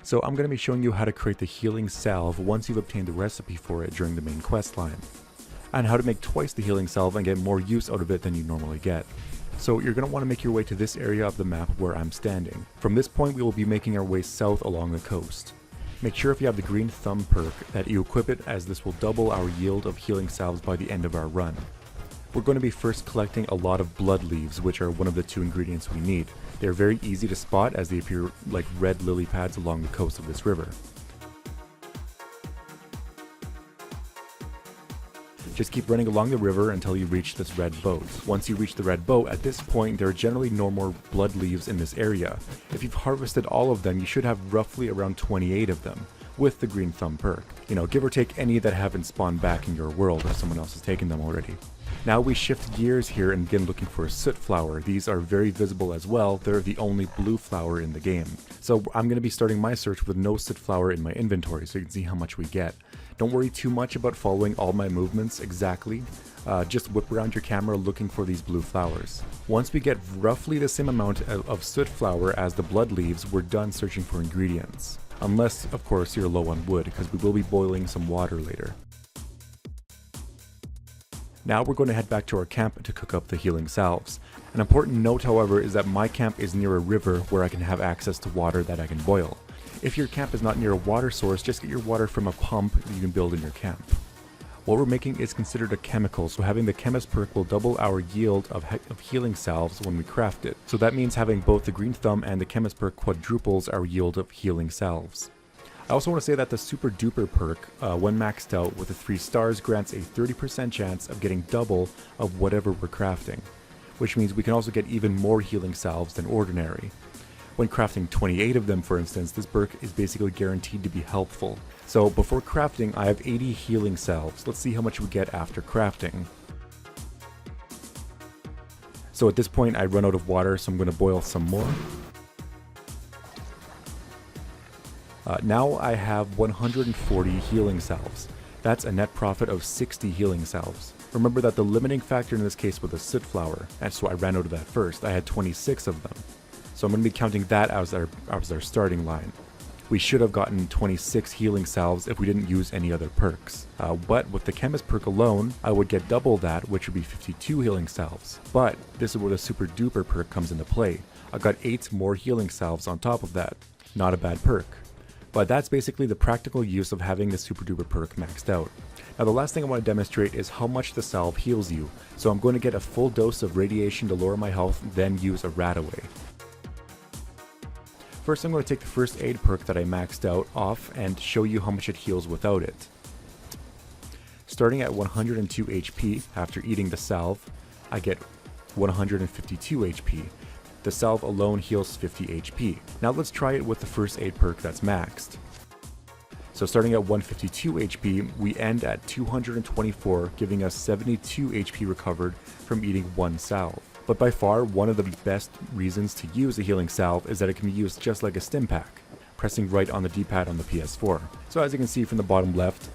So I'm going to be showing you how to create the healing salve once you've obtained the recipe for it during the main quest line, and how to make twice the healing salve and get more use out of it than you normally get. So you're going to want to make your way to this area of the map where I'm standing. From this point we will be making our way south along the coast. Make sure if you have the green thumb perk that you equip it, as this will double our yield of healing salves by the end of our run. We're going to be first collecting a lot of blood leaves, which are one of the 2 ingredients we need. They're very easy to spot as they appear like red lily pads along the coast of this river. Just keep running along the river until you reach this red boat. Once you reach the red boat, at this point there are generally no more blood leaves in this area. If you've harvested all of them, you should have roughly around 28 of them, with the green thumb perk. You know, give or take any that haven't spawned back in your world or someone else has taken them already. Now we shift gears here and begin looking for a soot flower. These are very visible as well. They're the only blue flower in the game. So I'm going to be starting my search with no soot flower in my inventory so you can see how much we get. Don't worry too much about following all my movements exactly. Just whip around your camera looking for these blue flowers. Once we get roughly the same amount of soot flower as the blood leaves, we're done searching for ingredients. Unless, of course, you're low on wood, because we will be boiling some water later. Now we're going to head back to our camp to cook up the healing salves. An important note, however, is that my camp is near a river where I can have access to water that I can boil. If your camp is not near a water source, just get your water from a pump that you can build in your camp. What we're making is considered a chemical, so having the chemist perk will double our yield of healing salves when we craft it. So that means having both the green thumb and the chemist perk quadruples our yield of healing salves. I also want to say that the super duper perk, when maxed out with the 3 stars, grants a 30% chance of getting double of whatever we're crafting, which means we can also get even more healing salves than ordinary. When crafting 28 of them, for instance, this perk is basically guaranteed to be helpful. So before crafting, I have 80 healing salves. Let's see how much we get after crafting. So at this point I run out of water, so I'm going to boil some more. Now I have 140 healing salves. That's a net profit of 60 healing salves. Remember that the limiting factor in this case was the soot flower, and so I ran out of that first. I had 26 of them. So I'm going to be counting that as our starting line. We should have gotten 26 healing salves if we didn't use any other perks. But with the chemist perk alone, I would get double that, which would be 52 healing salves. But this is where the super duper perk comes into play. I got 8 more healing salves on top of that. Not a bad perk. But that's basically the practical use of having the super duper perk maxed out. Now the last thing I want to demonstrate is how much the salve heals you. So I'm going to get a full dose of radiation to lower my health, then use a rat away. First I'm going to take the first aid perk that I maxed out off and show you how much it heals without it. Starting at 102 HP after eating the salve, I get 152 HP. The salve alone heals 50 HP. Now let's try it with the first aid perk that's maxed. So starting at 152 HP, we end at 224, giving us 72 HP recovered from eating 1 salve. But by far, one of the best reasons to use a healing salve is that it can be used just like a stim pack, pressing right on the D-pad on the PS4. So as you can see from the bottom left,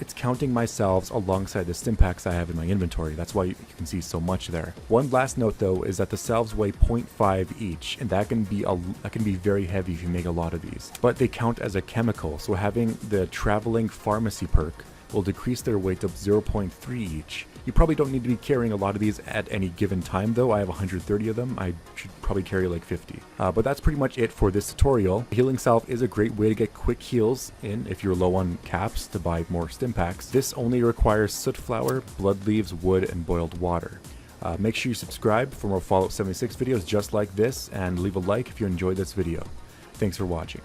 it's counting my salves alongside the stim packs I have in my inventory. That's why you can see so much there. One last note though is that the salves weigh 0.5 each, and that can be very heavy if you make a lot of these. But they count as a chemical, so having the traveling pharmacy perk will decrease their weight of 0.3 each. You probably don't need to be carrying a lot of these at any given time though. I have 130 of them. I should probably carry like 50. But that's pretty much it for this tutorial. Healing salve is a great way to get quick heals in if you're low on caps to buy more stim packs. This only requires soot flower, blood leaves, wood, and boiled water. Make sure you subscribe for more Fallout 76 videos just like this, and leave a like if you enjoyed this video. Thanks for watching.